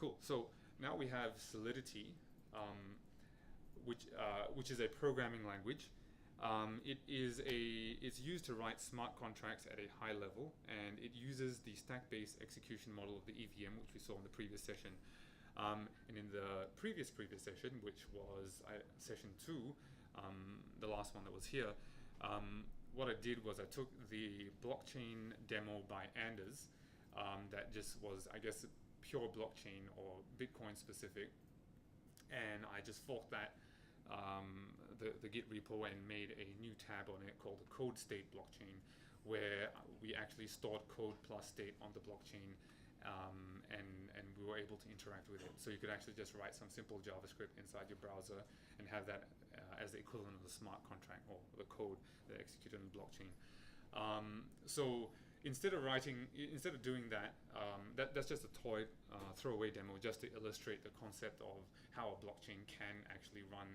Cool. So now we have Solidity, which is a programming language. It's used to write smart contracts at a high level, and it uses the stack-based execution model of the EVM, which we saw in the previous session. And in the previous session, which was session 2, the last one that was here, what I did was I took the blockchain demo by Anders, that just was, I guess, pure blockchain or Bitcoin specific, and I just forked that the Git repo and made a new tab on it called the code state blockchain, where we actually stored code plus state on the blockchain, and we were able to interact with it. So you could actually just write some simple JavaScript inside your browser and have that as the equivalent of the smart contract or the code that executed on the blockchain. So instead of doing that, that's just a toy throwaway demo just to illustrate the concept of how a blockchain can actually run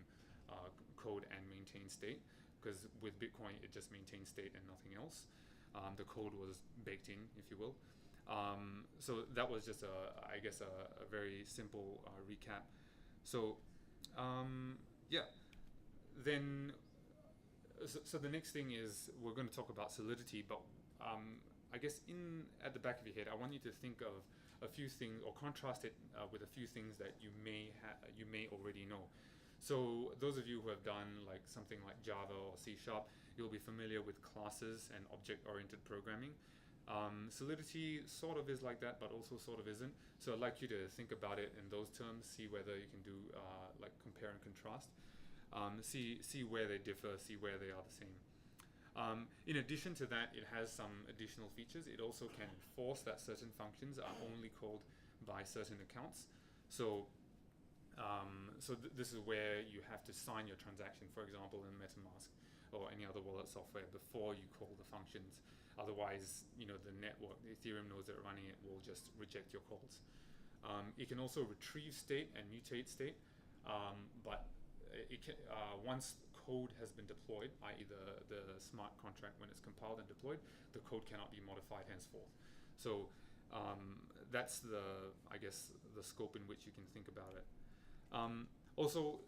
code and maintain state, because with Bitcoin it just maintains state and nothing else. The code was baked in, if you will. So that was just I guess a very simple recap. So yeah, then so the next thing is we're going to talk about Solidity, but I guess at the back of your head, I want you to think of a few things or contrast it with a few things that you may already know. So those of you who have done like something like Java or C#, you'll be familiar with classes and object-oriented programming. Solidity sort of is like that, but also sort of isn't. So I'd like you to think about it in those terms, see whether you can do like compare and contrast, see where they differ, see where they are the same. In addition to that, it has some additional features. It also can enforce that certain functions are only called by certain accounts. So this is where you have to sign your transaction, for example, in MetaMask or any other wallet software before you call the functions. Otherwise, the network, the Ethereum nodes that are running it will just reject your calls. It can also retrieve state and mutate state, but it can, once code has been deployed, i.e. the smart contract, when it's compiled and deployed, the code cannot be modified henceforth. So that's I guess the scope in which you can think about it. Also,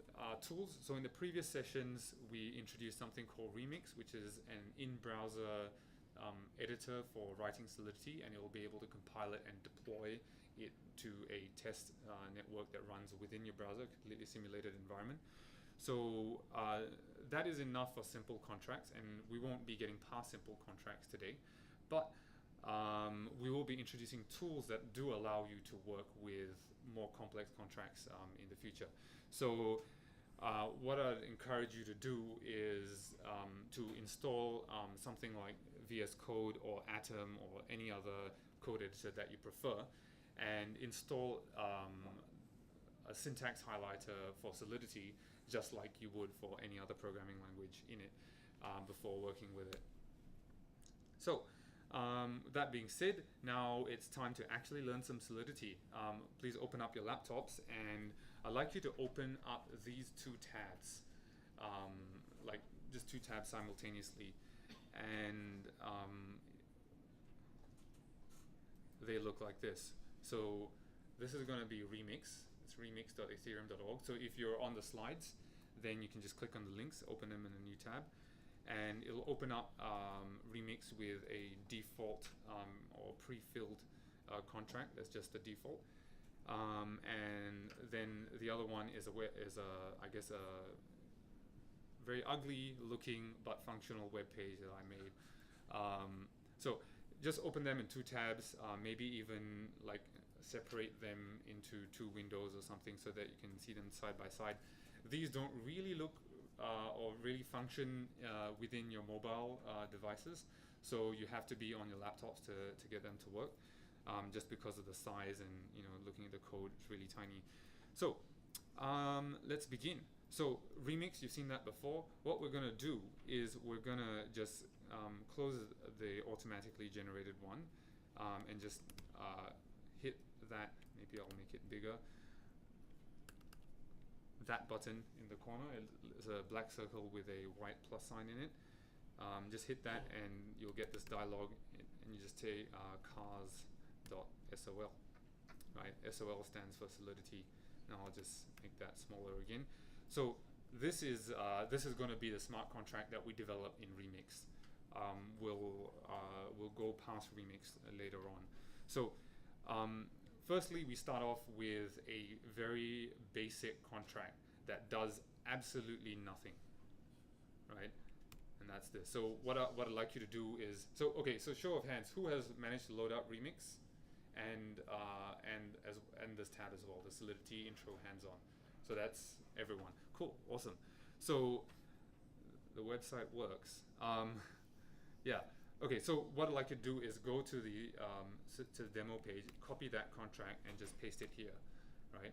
tools. So in the previous sessions, we introduced something called Remix, which is an in-browser editor for writing Solidity, and it will be able to compile it and deploy it to a test network that runs within your browser, completely simulated environment. So that is enough for simple contracts, and we won't be getting past simple contracts today, but we will be introducing tools that do allow you to work with more complex contracts in the future. So what I'd encourage you to do is to install something like VS Code or Atom or any other code editor that you prefer, and install a syntax highlighter for Solidity, just like you would for any other programming language in it before working with it. So that being said, now it's time to actually learn some Solidity. Please open up your laptops, and I'd like you to open up these two tabs, like just two tabs simultaneously, and they look like this. So this is going to be Remix. It's remix.ethereum.org. So if you're on the slides, then you can just click on the links, open them in a new tab, and it'll open up Remix with a default or pre-filled contract. That's just the default. And then the other one is I guess a very ugly looking but functional web page that I made. So just open them in two tabs, maybe even like separate them into two windows or something so that you can see them side by side. These don't really look or really function within your mobile devices, so you have to be on your laptops to get them to work, just because of the size, and looking at the code, it's really tiny. So let's begin. So Remix, you've seen that before. What we're going to do is we're going to just close the automatically generated one, and just hit that. Maybe I'll make it bigger. That button in the corner is a black circle with a white plus sign in it. Just hit that and you'll get this dialog, and you just say cars.sol. right? SOL stands for Solidity. Now I'll just make that smaller again. So this is going to be the smart contract that we develop in Remix. We'll go past Remix later on. So firstly, we start off with a very basic contract that does absolutely nothing, right? And that's this. So what I'd like you to do is, so show of hands, who has managed to load up Remix and this tab as well, the Solidity intro hands-on. So that's everyone. Cool, awesome. So the website works. Yeah. Okay. So what I'd like to do is go to the demo page, copy that contract, and just paste it here, right?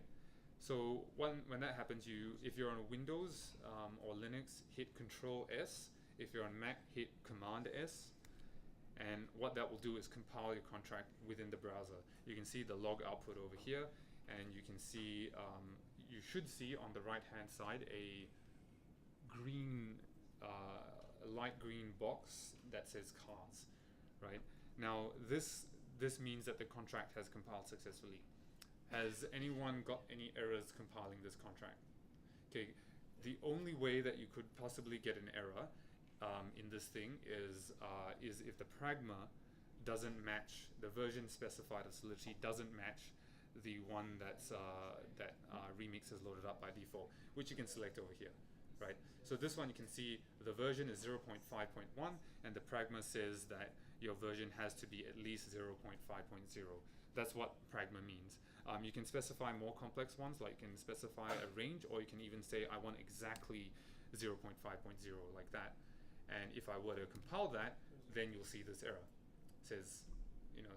So when that happens, if you're on Windows or Linux, hit Control S. If you're on Mac, hit Command S. And what that will do is compile your contract within the browser. You can see the log output over here, and you can see, you should see on the right-hand side a green, light green box that says cars, right? Now this means that the contract has compiled successfully. Has anyone got any errors compiling this contract? Okay, the only way that you could possibly get an error in this thing is if the pragma doesn't match, the version specified of Solidity doesn't match the one that Remix has loaded up by default, which you can select over here, right? So this one you can see the version is 0.5.1 and the pragma says that your version has to be at least 0.5.0. That's what pragma means. You can specify more complex ones, like you can specify a range, or you can even say I want exactly 0.5.0 like that. And if I were to compile that, then you'll see this error. It says,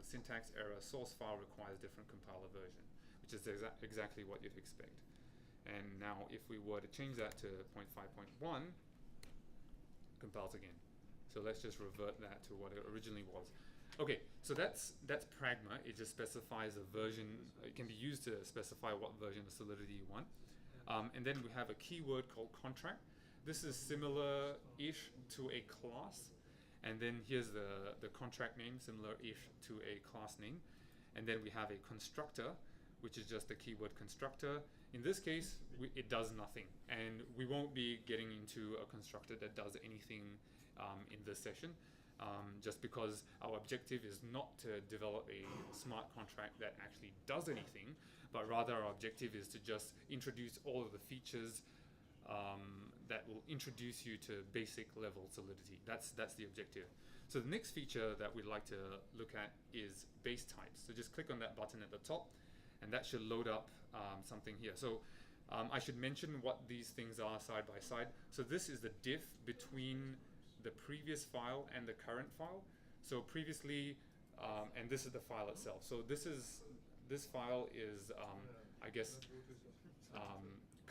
syntax error, source file requires different compiler version, which is exactly what you'd expect. And now if we were to change that to 0.5.1, compiles again. So let's just revert that to what it originally was. Okay, so that's pragma. It just specifies a version. It can be used to specify what version of Solidity you want. And then we have a keyword called contract. This is similar-ish to a class, and then here's the contract name, similar-ish to a class name. And then we have a constructor, which is just a keyword constructor. In this case, it does nothing, and we won't be getting into a constructor that does anything in this session, just because our objective is not to develop a smart contract that actually does anything, but rather our objective is to just introduce all of the features that will introduce you to basic level Solidity. That's the objective. So the next feature that we'd like to look at is base types. So just click on that button at the top, and that should load up something here. So I should mention what these things are side by side. So this is the diff between the previous file and the current file. So previously, and this is the file itself. So this file is, I guess,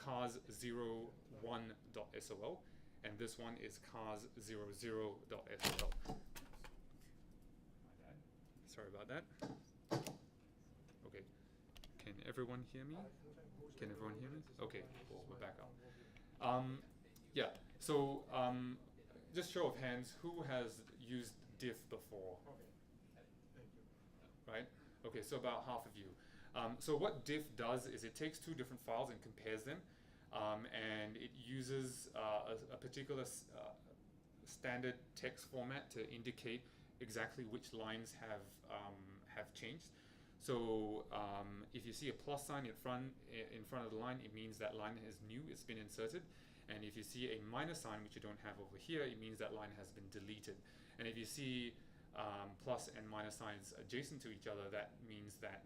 cars01.sol, and this one is cars00.sol. Sorry about that. Okay, can everyone hear me? Can everyone hear me? Okay, cool, we're back up. Yeah, so just show of hands, who has used diff before? Right? Okay, so about half of you. So what diff does is it takes two different files and compares them, and it uses a particular standard text format to indicate exactly which lines have changed. So if you see a plus sign in front of the line, it means that line is new, it's been inserted. And if you see a minus sign, which you don't have over here, it means that line has been deleted. And if you see plus and minus signs adjacent to each other, that means that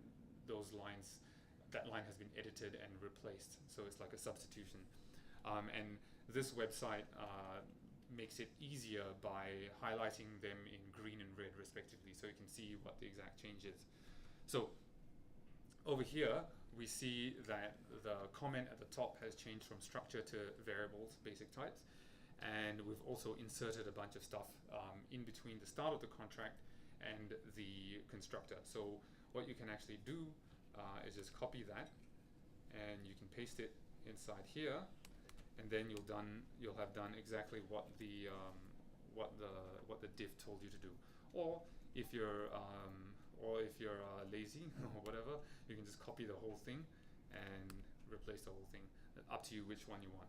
that line has been edited and replaced. So it's like a substitution. And this website makes it easier by highlighting them in green and red respectively, so you can see what the exact change is. So over here, we see that the comment at the top has changed from structure to variables, basic types. And we've also inserted a bunch of stuff in between the start of the contract and the constructor. So what you can actually do is just copy that, and you can paste it inside here, and then you'll have done exactly what the diff told you to do. Or if you're or if you're lazy or whatever, you can just copy the whole thing and replace the whole thing. Up to you which one you want.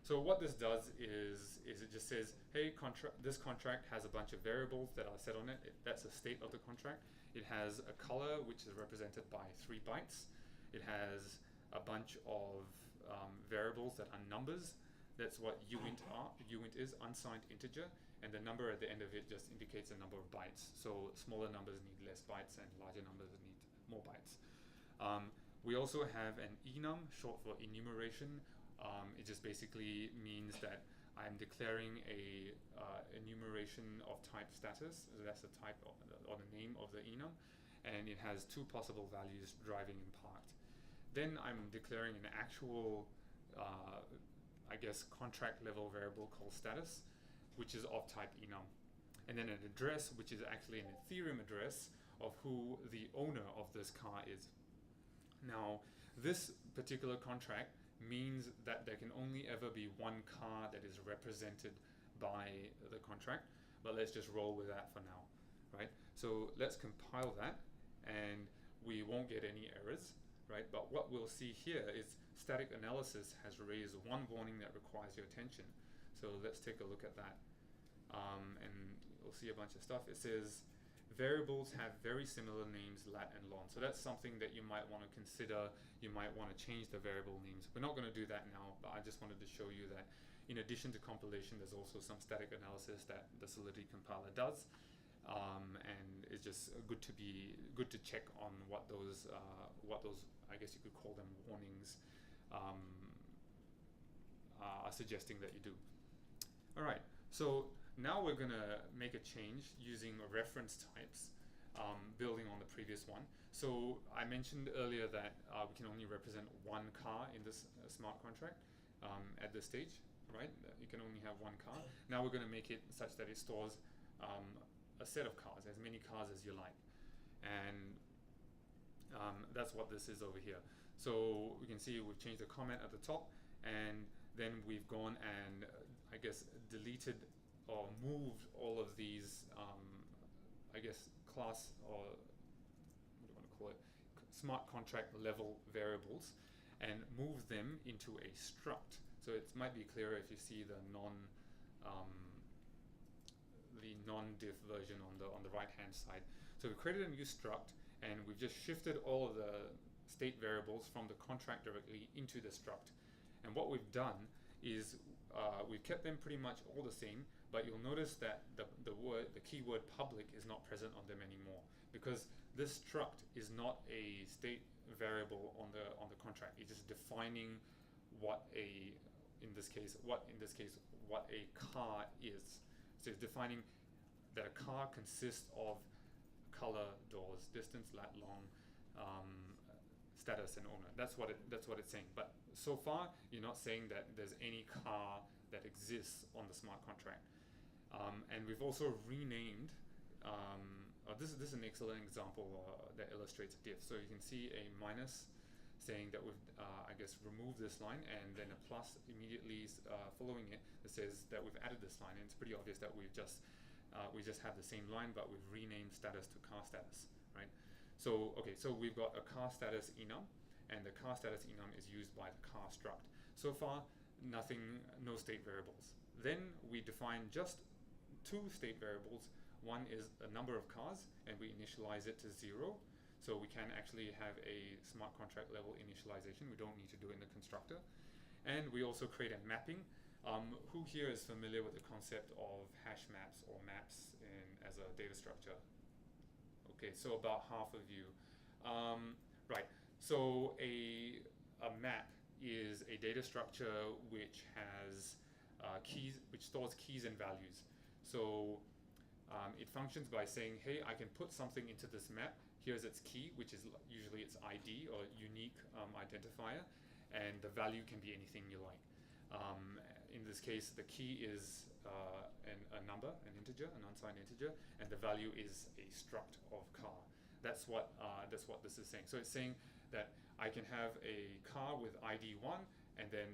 So what this does is it just says, hey, this contract has a bunch of variables that are set on it. That's the state of the contract. It has a color which is represented by 3 bytes. It has a bunch of variables that are numbers. That's what uint are. Uint is unsigned integer, and the number at the end of it just indicates the number of bytes. So smaller numbers need less bytes, and larger numbers need more bytes. We also have an enum, short for enumeration. It just basically means that I'm declaring a enumeration of type status. So that's the type or the name of the enum, and it has 2 possible values, driving and parked. Then I'm declaring an actual, I guess, contract level variable called status, which is of type enum. And then an address, which is actually an Ethereum address of who the owner of this car is. Now, this particular contract means that there can only ever be one car that is represented by the contract, but let's just roll with that for now, right? So let's compile that, and we won't get any errors, right? But what we'll see here is static analysis has raised one warning that requires your attention. So let's take a look at that, and we'll see a bunch of stuff. It says variables have very similar names, lat and lon. So that's something that you might want to consider. You might want to change the variable names. We're not going to do that now, but I just wanted to show you that in addition to compilation, there's also some static analysis that the Solidity compiler does, and it's just good to check on what those I guess you could call them warnings are suggesting that you do. All right, so now we're going to make a change using reference types, building on the previous one. So I mentioned earlier that we can only represent one car in this smart contract at this stage, right? You can only have one car. Now we're going to make it such that it stores a set of cars, as many cars as you like. And that's what this is over here. So we can see we've changed the comment at the top, and then we've gone and I guess deleted or moved all of these, I guess, class or what do you want to call it, smart contract level variables, and move them into a struct. So it might be clearer if you see the non-diff version on the right hand side. So we created a new struct, and we've just shifted all of the state variables from the contract directly into the struct. And what we've done is we've kept them pretty much all the same, but you'll notice that the keyword public is not present on them anymore, because this struct is not a state variable on the contract. It's just defining what in this case what a car is. So it's defining that a car consists of color, doors, distance, lat, long, status, and owner. That's what it's saying. But so far, you're not saying that there's any car that exists on the smart contract. And we've also renamed. This is an excellent example that illustrates a diff. So you can see a minus saying that we've, I guess, removed this line, and then a plus immediately following it that says that we've added this line. And it's pretty obvious that we just have the same line, but we've renamed status to car status, right? So okay, so we've got a car status enum, and the car status enum is used by the car struct. So far, no state variables. Then we define just 2 state variables. One is a number of cars, and we initialize it to 0. So we can actually have a smart contract level initialization. We don't need to do it in the constructor. And we also create a mapping. Who here is familiar with the concept of hash maps or maps as a data structure? Okay, so about half of you. Right, so a map is a data structure which has keys, which stores keys and values. So it functions by saying, hey, I can put something into this map. Here's its key, which is usually its ID or unique identifier, and the value can be anything you like. In this case, the key is a number, an integer, an unsigned integer, and the value is a struct of car. That's what this is saying. So it's saying that I can have a car with ID 1, and then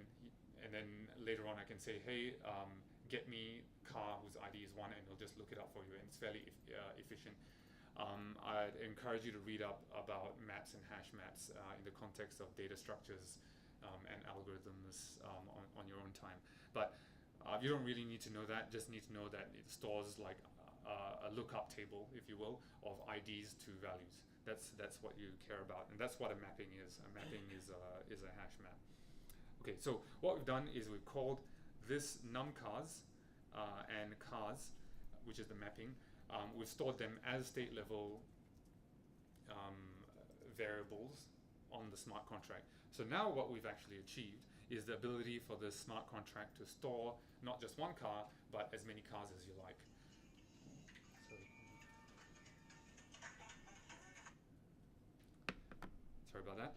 later on I can say, hey, get me car whose ID is 1, and it'll just look it up for you, and it's fairly efficient. I'd encourage you to read up about maps and hash maps in the context of data structures and algorithms on your own time. But you don't really need to know that, just need to know that it stores like a lookup table, if you will, of IDs to values. That's what you care about, and that's what a mapping is. A mapping is a hash map. Okay, so what we've done is we've called this numcars and cars, which is the mapping. We've stored them as state level variables on the smart contract. So now what we've actually achieved is the ability for the smart contract to store not just one car, but as many cars as you like. Sorry about that.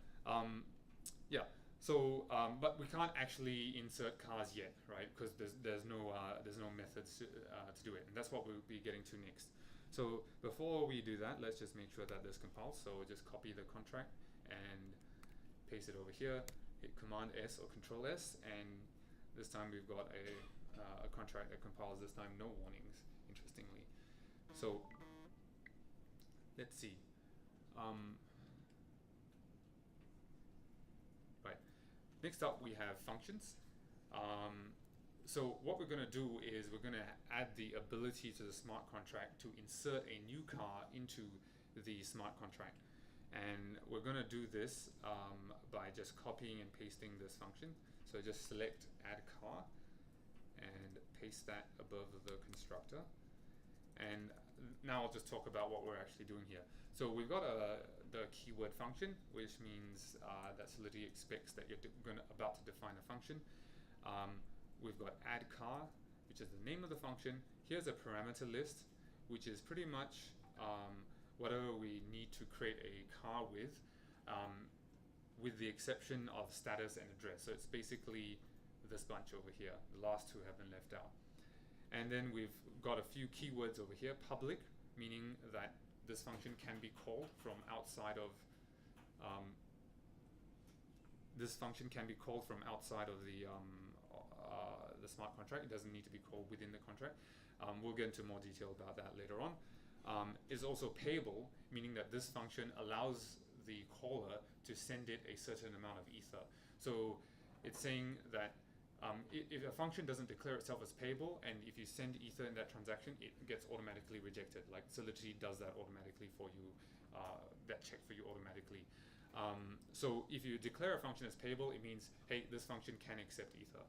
Yeah. So, but we can't actually insert cars yet, right? Because there's no methods to do it, and that's what we'll be getting to next. So before we do that, let's just make sure that this compiles. So just copy the contract and paste it over here. Hit Command S or Control S, and this time we've got a contract that compiles. This time, no warnings. Interestingly, so let's see. Right. Next up, we have functions. So what we're going to do is we're going to add the ability to the smart contract to insert a new car into the smart contract. And we're going to do this by just copying and pasting this function. So just select add car and paste that above the constructor. And now I'll just talk about what we're actually doing here. So we've got the keyword function, which means that Solidity expects that you're about to define a function. We've got add car, which is the name of the function. Here's a parameter list, which is pretty much whatever we need to create a car with the exception of status and address. So it's basically this bunch over here. The last two have been left out. And then we've got a few keywords over here. Public, meaning that this function can be called from outside of the smart contract. It doesn't need to be called within the contract. We'll get into more detail about that later on. Is also payable, meaning that this function allows the caller to send it a certain amount of ether. So it's saying that if a function doesn't declare itself as payable, and if you send ether in that transaction, it gets automatically rejected. Like Solidity does that automatically for you, that check for you automatically. So if you declare a function as payable, it means, hey, this function can accept ether.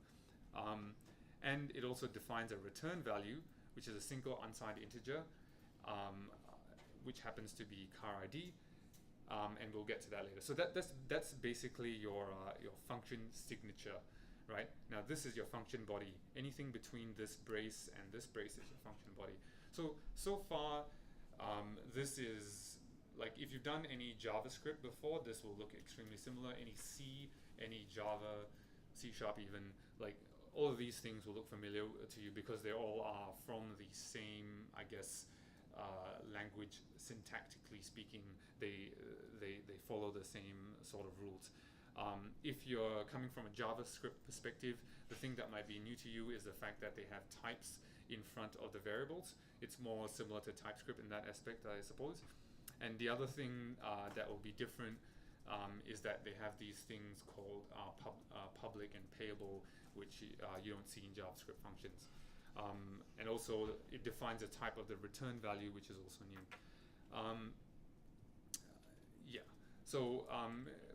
And it also defines a return value, which is a single unsigned integer, which happens to be car ID, and we'll get to that later. So that's basically your function signature, right? Now this is your function body. Anything between this brace and this brace is your function body. So far, this is like if you've done any JavaScript before, this will look extremely similar. Any C, any Java, C# even, like all of these things will look familiar to you because they all are from the same, I guess, language. Syntactically speaking, they follow the same sort of rules. If you're coming from a JavaScript perspective, the thing that might be new to you is the fact that they have types in front of the variables. It's more similar to TypeScript in that aspect, I suppose. And the other thing that will be different is that they have these things called public and payable, which you don't see in JavaScript functions. And also it defines a type of the return value, which is also new. Yeah. So,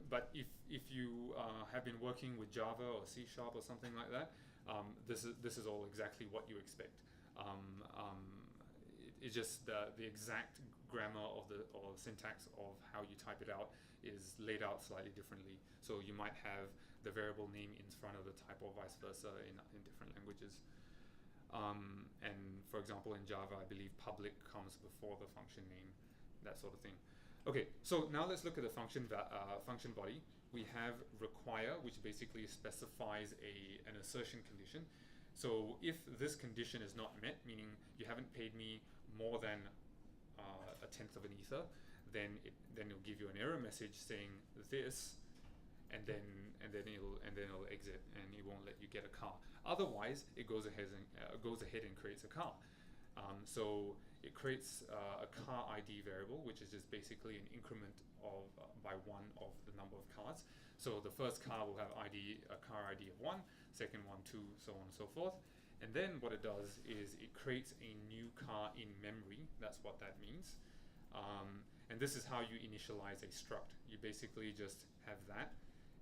but if you have been working with Java or C# or something like that, this is all exactly what you expect. It's just the exact grammar of or syntax of how you type it out is laid out slightly differently. So you might have the variable name in front of the type or vice versa in different languages. And for example, in Java, I believe public comes before the function name, that sort of thing. Okay, so now let's look at the function body. We have require, which basically specifies an assertion condition. So if this condition is not met, meaning you haven't paid me more than 1/10 of an ether, then it'll give you an error message saying this, and then it'll exit, and it won't let you get a car. Otherwise, it goes ahead and creates a car. So it creates a car ID variable, which is just basically an increment of by 1 of the number of cars. So the first car will have a car ID of 1, second one 2, so on and so forth. And then what it does is it creates a new car in memory. That's what that means. And this is how you initialize a struct. You basically just have that,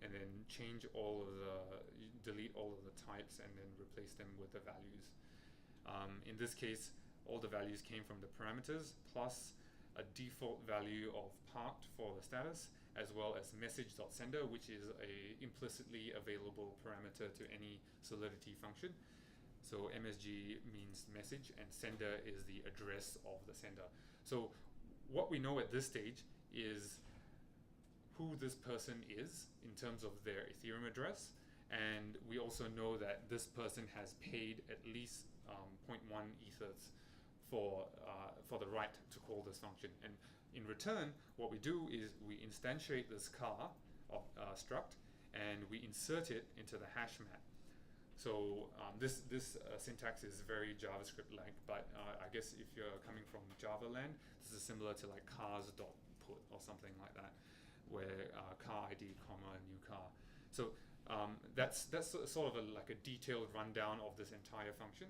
and then delete all of the types, and then replace them with the values. In this case, all the values came from the parameters, plus a default value of parked for the status, as well as message.sender, which is a implicitly available parameter to any Solidity function. So MSG means message, and sender is the address of the sender. So what we know at this stage is who this person is in terms of their Ethereum address, and we also know that this person has paid at least 0.1 ethers for the right to call this function. And in return, what we do is we instantiate this car struct, and we insert it into the hash map. So this syntax is very JavaScript-like, but I guess if you're coming from Java land, this is similar to like cars.put or something like that, where car ID, comma, new car. So that's sort of like a detailed rundown of this entire function.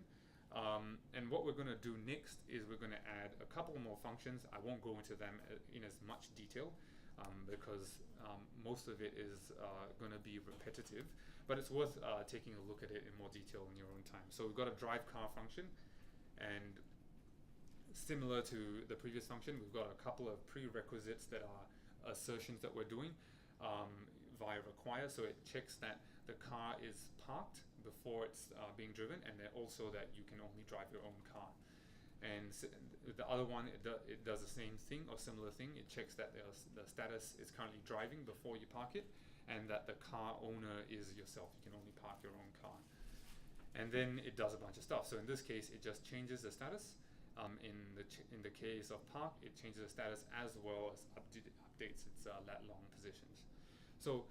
And what we're going to do next is we're going to add a couple more functions. I won't go into them in as much detail because most of it is going to be repetitive, but it's worth taking a look at it in more detail in your own time. So we've got a drive car function, and similar to the previous function, we've got a couple of prerequisites that are assertions that we're doing via require. So it checks that the car is parked before it's being driven, and then also that you can only drive your own car. And the other one, it does the same thing or similar thing. It checks that the status is currently driving before you park it, and that the car owner is yourself. You can only park your own car. And then it does a bunch of stuff. So in this case, it just changes the status. In the case of park, it changes the status as well as updates its lat long positions. So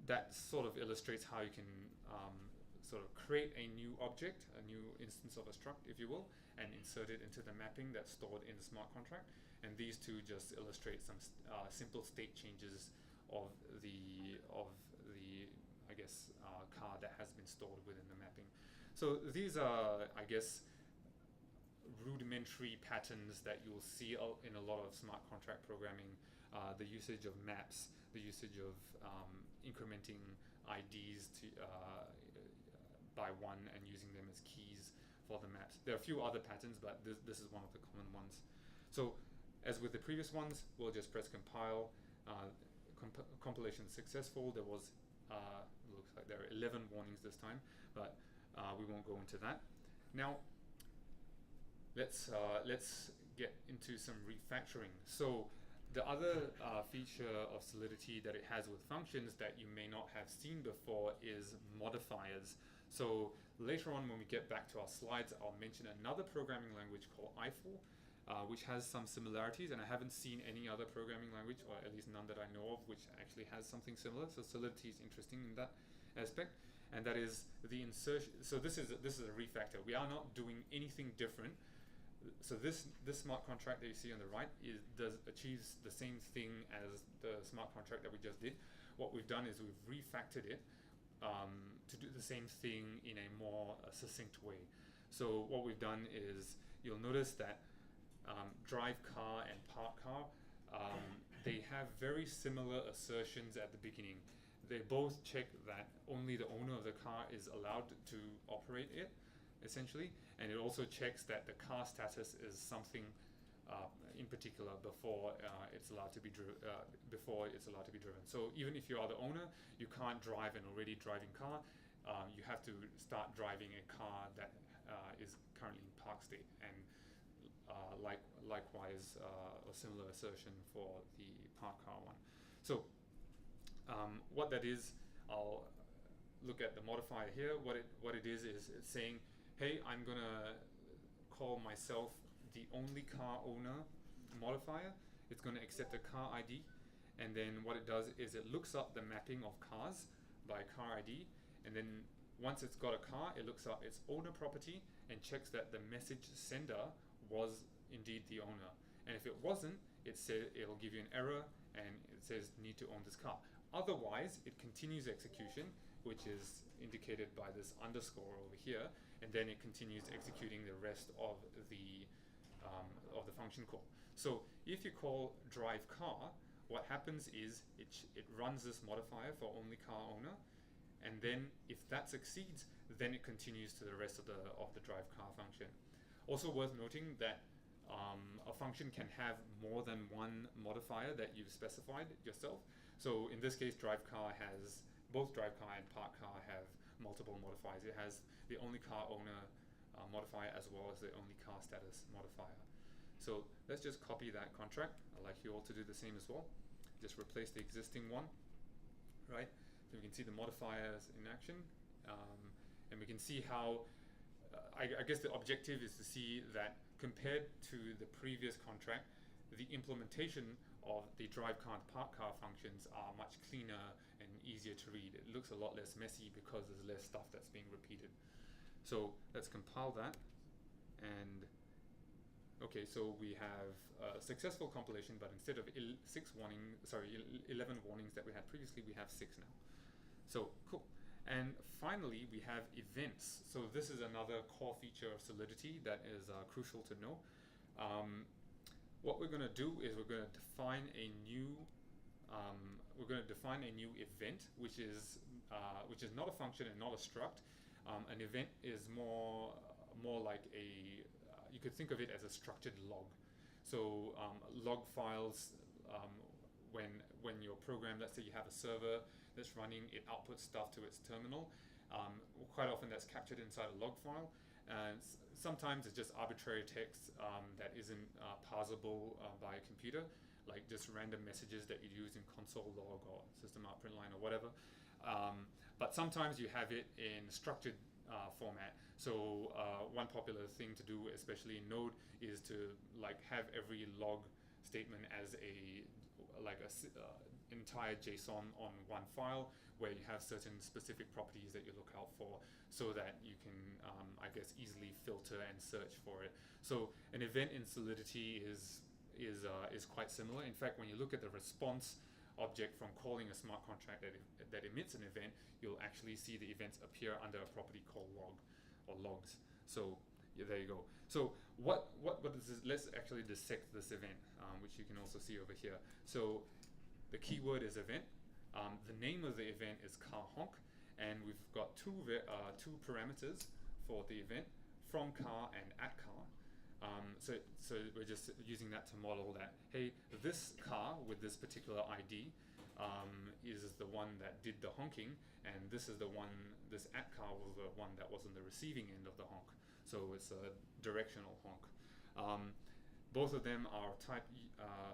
that sort of illustrates how you can sort of create a new object, a new instance of a struct, if you will, and insert it into the mapping that's stored in the smart contract. And these two just illustrate some simple state changes of the I guess car that has been stored within the mapping. So these are, I guess, rudimentary patterns that you'll see in a lot of smart contract programming. The usage of maps, the usage of incrementing IDs by 1 and using them as keys for the maps. There are a few other patterns, but this is one of the common ones. So as with the previous ones, we'll just press compile. Compilation successful. There was, looks like there are 11 warnings this time, but we won't go into that. Now, let's get into some refactoring. So the other feature of Solidity that it has with functions that you may not have seen before is modifiers. So later on, when we get back to our slides, I'll mention another programming language called Eiffel, which has some similarities, and I haven't seen any other programming language, or at least none that I know of, which actually has something similar. So Solidity is interesting in that aspect, and that is the insertion. So this is a refactor. We are not doing anything different. So this smart contract that you see on the right achieves the same thing as the smart contract that we just did. What we've done is we've refactored it to do the same thing in a more succinct way. So what we've done is, you'll notice that drive car and park car, they have very similar assertions at the beginning. They both check that only the owner of the car is allowed to operate it, essentially, and it also checks that the car status is something in particular before it's allowed to be driven. So even if you are the owner, you can't drive an already driving car. You have to start driving a car that is currently in park state, and likewise a similar assertion for the park car one. So what that is, I'll look at the modifier here. What it is it's saying, hey, I'm gonna call myself the only car owner modifier. It's gonna accept a car ID, and then what it does is it looks up the mapping of cars by car ID, and then once it's got a car, it looks up its owner property and checks that the message sender was indeed the owner. And if it wasn't, it'll give you an error and it says need to own this car. Otherwise, it continues execution, which is indicated by this underscore over here, and then it continues executing the rest of the function call. So if you call drive car, what happens is it runs this modifier for only car owner, and then if that succeeds, then it continues to the rest of the drive car function. Also worth noting that a function can have more than one modifier that you've specified yourself. So in this case, drive car has both drive car and park car have multiple modifiers. It has the only car owner modifier as well as the only car status modifier. So let's just copy that contract. I'd like you all to do the same as well. Just replace the existing one, right? So we can see the modifiers in action, and we can see how, I guess the objective is to see that compared to the previous contract, the implementation of the drive car and park car functions are much cleaner and easier to read. It looks a lot less messy because there's less stuff that's being repeated. So let's compile that, and okay, so we have a successful compilation, but instead of 11 warnings that we had previously, we have 6 now. So cool. And finally, we have events. So this is another core feature of Solidity that is crucial to know. What we're going to do is we're going to define a new event, which is not a function and not a struct. An event is more like you could think of it as a structured log. So log files, when your program, let's say you have a server that's running, it outputs stuff to its terminal. Quite often that's captured inside a log file. And sometimes it's just arbitrary text that isn't parsable by a computer, like just random messages that you use in console log or system out print line or whatever. But sometimes you have it in structured format. So one popular thing to do, especially in Node, is to have every log statement as entire JSON on one file, where you have certain specific properties that you look out for, so that you can, I guess, easily filter and search for it. So an event in Solidity is quite similar. In fact, when you look at the response object from calling a smart contract that emits an event, you'll actually see the events appear under a property called log or logs. So yeah, there you go. So what is this? Let's actually dissect this event, which you can also see over here. So the keyword is event. The name of the event is car honk, and we've got two parameters for the event, from car and at car. So we're just using that to model that, hey, this car with this particular ID is the one that did the honking, and this at car was the one that was on the receiving end of the honk. So it's a directional honk. Both of them are type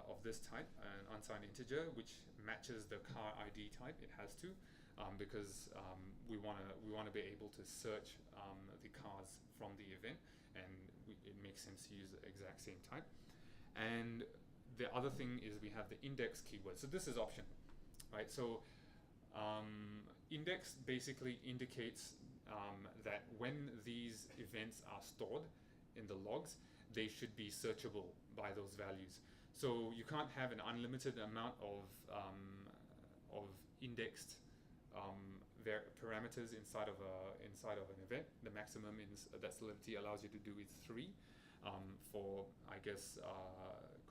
of this type, an unsigned integer, which matches the car ID type. It has to, because we want to be able to search the cars from the event, and it makes sense to use the exact same type. And the other thing is we have the index keyword. So this is optional, right? So index basically indicates that when these events are stored in the logs, they should be searchable by those values. So you can't have an unlimited amount of indexed parameters inside of an event. The maximum that Solidity allows you to do is 3 for, I guess,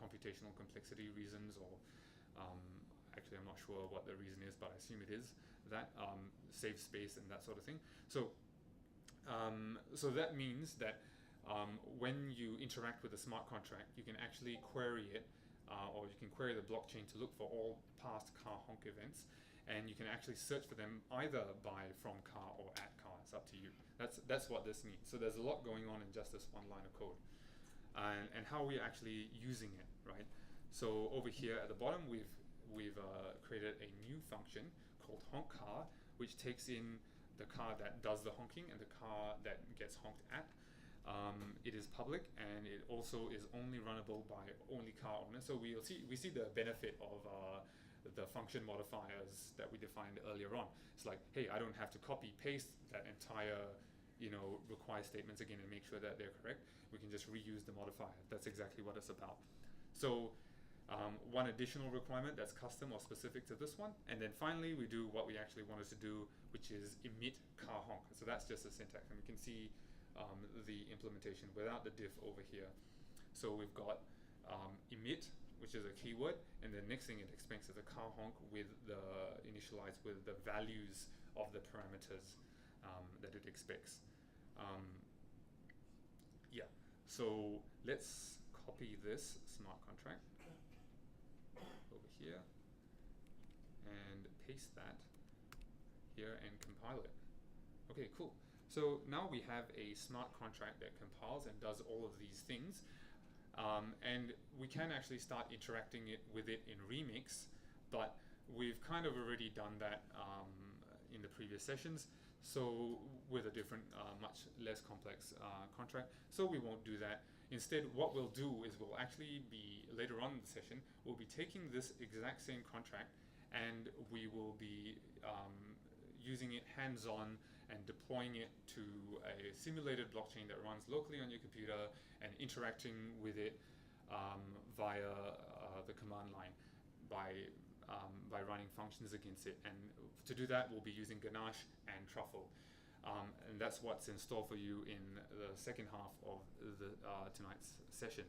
computational complexity reasons, or actually I'm not sure what the reason is, but I assume it is that, save space and that sort of thing. So so that means that when you interact with a smart contract, you can actually query it, or you can query the blockchain to look for all past car honk events, and you can actually search for them either by from car or at car. It's up to you. That's what this means. So there's a lot going on in just this one line of code, and how we're actually using it, right? So over here at the bottom, we've created a new function called honk car, which takes in the car that does the honking and the car that gets honked at. It is public, and it also is only runnable by only car owners. So we see the benefit of the function modifiers that we defined earlier on. It's like, hey, I don't have to copy paste that entire require statements again and make sure that they're correct, we can just reuse the modifier. That's exactly what it's about. So one additional requirement that's custom or specific to this one, and then finally we do what we actually wanted to do, which is emit car honk. So that's just a syntax, and we can see the implementation without the diff over here. So we've got emit, which is a keyword, and the next thing it expects is a car honk with the initialized with the values of the parameters that it expects. Yeah, so let's copy this smart contract over here and paste that here and compile it. Okay, cool. So now we have a smart contract that compiles and does all of these things. And we can actually start interacting with it in Remix, but we've kind of already done that in the previous sessions, so with a different, much less complex contract, so we won't do that. Instead, what we'll do is we'll actually be, later on in the session, we'll be taking this exact same contract and we will be using it hands-on and deploying it to a simulated blockchain that runs locally on your computer and interacting with it via the command line by running functions against it. And to do that, we'll be using Ganache and Truffle. And that's what's in store for you in the second half of tonight's session.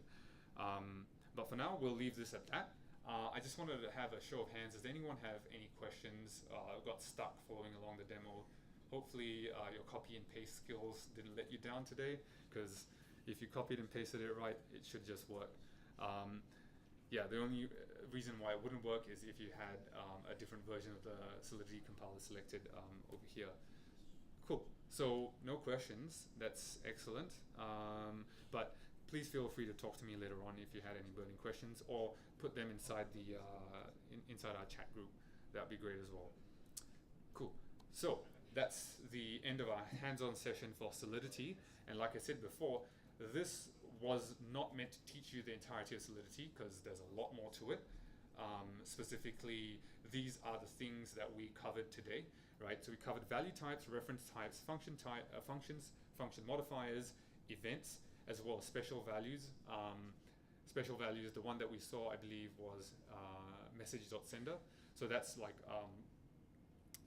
But for now, we'll leave this at that. I just wanted to have a show of hands. Does anyone have any questions? Got stuck following along the demo? Hopefully your copy and paste skills didn't let you down today, because if you copied and pasted it right, it should just work. Yeah, the only reason why it wouldn't work is if you had a different version of the Solidity compiler selected over here. Cool. So no questions. That's excellent. But please feel free to talk to me later on if you had any burning questions, or put them inside the inside our chat group. That'd be great as well. Cool. So that's the end of our hands-on session for Solidity. And like I said before, this was not meant to teach you the entirety of Solidity, because there's a lot more to it. Specifically, these are the things that we covered today, right? So we covered value types, reference types, function functions, function modifiers, events, as well as special values. Special values, the one that we saw, I believe, was message.sender. So that's like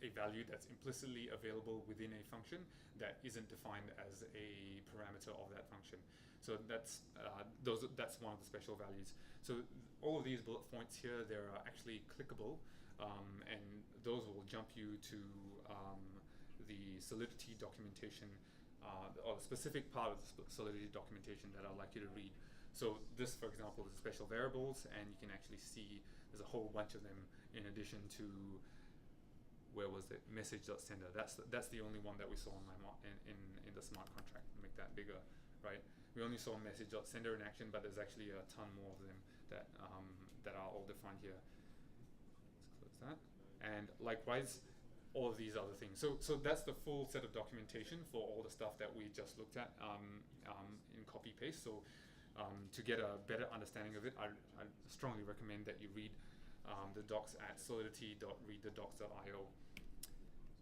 a value that's implicitly available within a function that isn't defined as a parameter of that function. So that's one of the special values. So all of these bullet points here, they're actually clickable, and those will jump you to the Solidity documentation, or the specific part of the Solidity documentation that I'd like you to read. So this, for example, is special variables, and you can actually see there's a whole bunch of them in addition to, where was it, message.sender. That's the only one that we saw in the smart contract. Make that bigger, right? We only saw message.sender in action, but there's actually a ton more of them that are all defined here. Let's close that. And likewise, all of these other things. So that's the full set of documentation for all the stuff that we just looked at in copy paste. So to get a better understanding of it, I strongly recommend that you read the docs at solidity.readthedocs.io.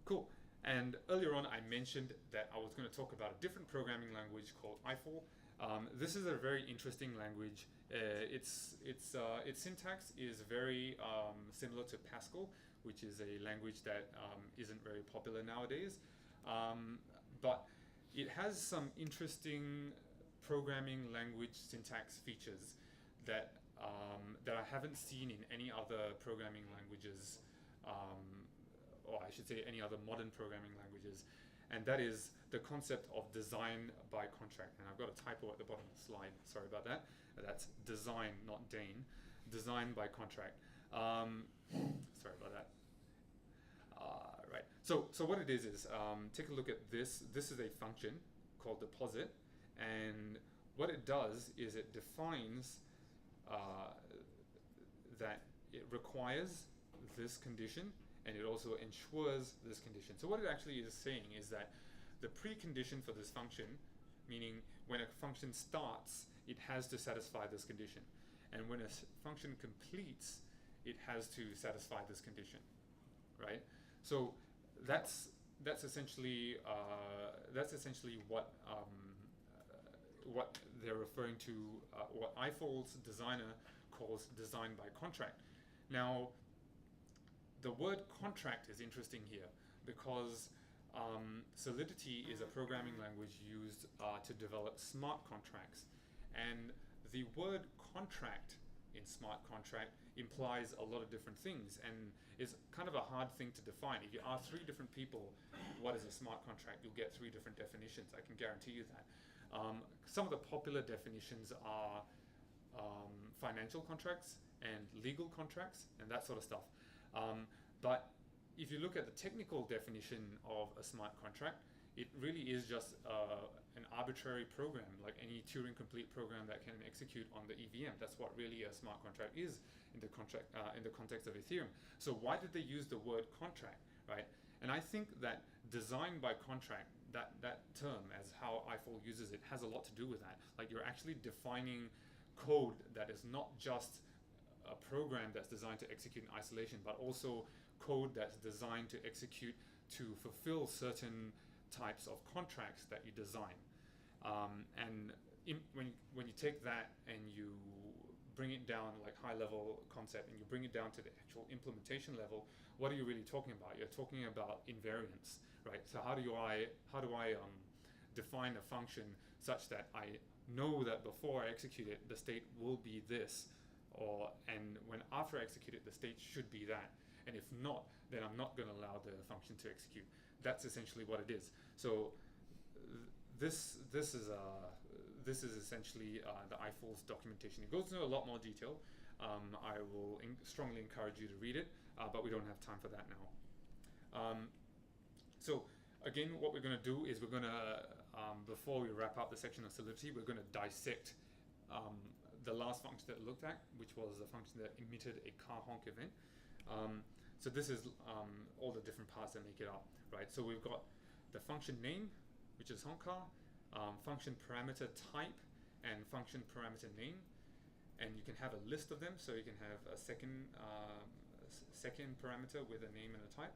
Cool. And earlier on, I mentioned that I was going to talk about a different programming language called Eiffel. This is a very interesting language. Its syntax is very similar to Pascal, which is a language that isn't very popular nowadays. But it has some interesting programming language syntax features that I haven't seen in any other programming languages, or I should say any other modern programming languages, and that is the concept of design by contract. And I've got a typo at the bottom of the slide, sorry about that. That's design, not Dane. Design by contract. Sorry about that. Right, so what it is take a look at this. This is a function called deposit, and what it does is it defines that it requires this condition, and it also ensures this condition. So what it actually is saying is that the precondition for this function, meaning when a function starts, it has to satisfy this condition. And when a function completes, it has to satisfy this condition, right? So that's that's essentially what they're referring to, what iFall's designer calls design by contract. Now, the word contract is interesting here because Solidity is a programming language used to develop smart contracts, and the word contract in smart contract implies a lot of different things, and it's kind of a hard thing to define. If you ask 3 different people what is a smart contract, you'll get 3 different definitions. I can guarantee you that. Some of the popular definitions are financial contracts and legal contracts and that sort of stuff. But if you look at the technical definition of a smart contract, it really is just an arbitrary program, like any Turing complete program that can execute on the EVM. That's what really a smart contract is in the context of Ethereum. So why did they use the word contract, right? And I think that design by contract, that term, as how iFall uses it, has a lot to do with that. Like, you're actually defining code that is not just a program that's designed to execute in isolation, but also code that's designed to execute to fulfill certain types of contracts that you design. When you take that and you bring it down, like high level concept, and you bring it down to the actual implementation level, what are you really talking about? You're talking about invariance, right? So how do I define a function such that I know that before I execute it, the state will be this, and when after I execute it, the state should be that. And if not, then I'm not going to allow the function to execute. That's essentially what it is. So this is essentially the iFall's documentation. It goes into a lot more detail. I will strongly encourage you to read it, but we don't have time for that now. So again, what we're going to do is we're going to, before we wrap up the section of Solidity, we're going to dissect the last function that we looked at, which was the function that emitted a car honk event. So this is all the different parts that make it up, right? So we've got the function name, which is honk car, function parameter type, and function parameter name. And you can have a list of them, so you can have a second parameter with a name and a type.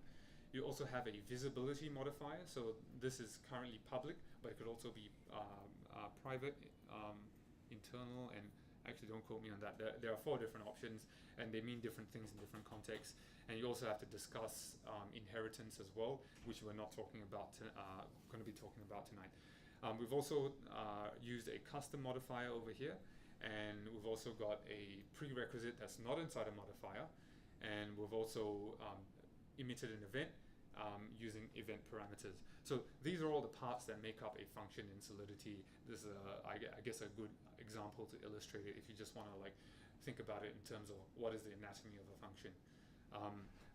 You also have a visibility modifier, so this is currently public, but it could also be private, internal, and actually don't quote me on that. There are 4 different options, and they mean different things in different contexts. And you also have to discuss inheritance as well, which we're not talking about, going to be talking about tonight. We've also used a custom modifier over here, and we've also got a prerequisite that's not inside a modifier, and we've also emitted an event using event parameters. So these are all the parts that make up a function in Solidity. This is, I guess, a good example to illustrate it if you just want to think about it in terms of what is the anatomy of a function.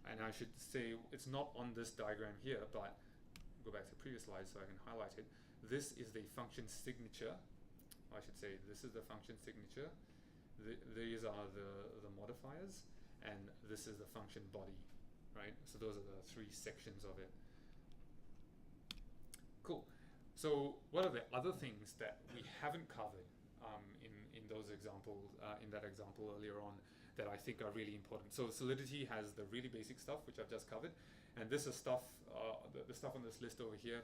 And I should say it's not on this diagram here, but go back to the previous slide so I can highlight it. This is the function signature. I should say this is the function signature. These are the modifiers, and this is the function body, right? So those are the 3 sections of it. Cool. So what are the other things that we haven't covered in those examples, in that example earlier on, that I think are really important? So Solidity has the really basic stuff, which I've just covered, and this is stuff, the stuff on this list over here,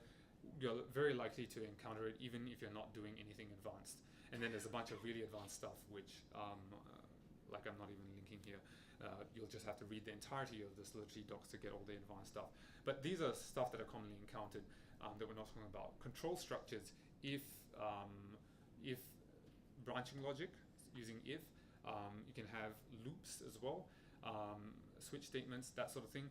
you're very likely to encounter it even if you're not doing anything advanced. And then there's a bunch of really advanced stuff, which, like I'm not even linking here. You'll just have to read the entirety of the Solidity docs to get all the advanced stuff. But these are stuff that are commonly encountered that we're not talking about. Control structures, if branching logic using if, you can have loops as well, switch statements, that sort of thing.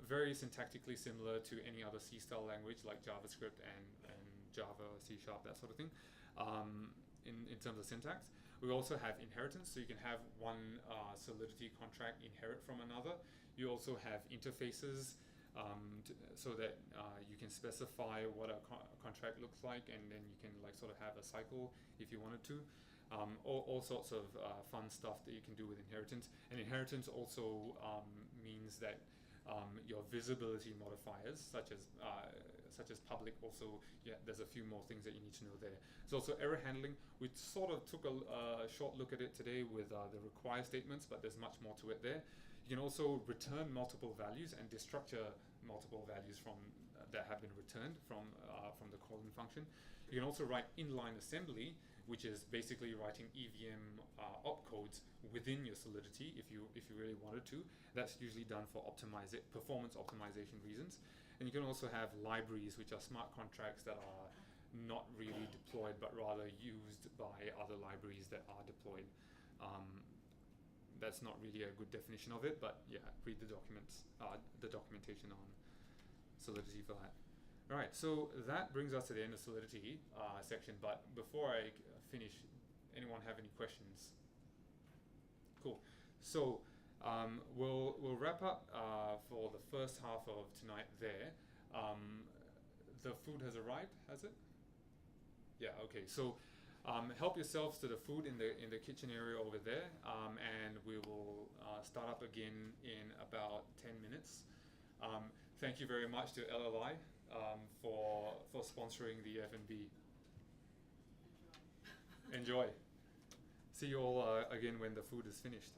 Very syntactically similar to any other C-style language like JavaScript and Java, C#, that sort of thing, in terms of syntax. We also have inheritance, so you can have one Solidity contract inherit from another. You also have interfaces, so that you can specify what a contract looks like, and then you can sort of have a cycle if you wanted to. All sorts of fun stuff that you can do with inheritance. And inheritance also means that your visibility modifiers, such as public, also, there's a few more things that you need to know there. There's also error handling. We sort of took a short look at it today with the require statements, but there's much more to it there. You can also return multiple values and destructure multiple values from that have been returned from the calling function. You can also write inline assembly, which is basically writing EVM opcodes within your Solidity if you really wanted to. That's usually done for performance optimization reasons. And you can also have libraries, which are smart contracts that are not really deployed, but rather used by other libraries that are deployed. That's not really a good definition of it, but yeah, read the documentation on Solidity for that. All right, so that brings us to the end of Solidity section. But before I finish, anyone have any questions? Cool. So we'll wrap up for the first half of tonight there. The food has arrived, has it? Yeah. Okay. So help yourselves to the food in the kitchen area over there, and we will start up again in about 10 minutes. Thank you very much to LLI for sponsoring the F&B. Enjoy. See you all again when the food is finished.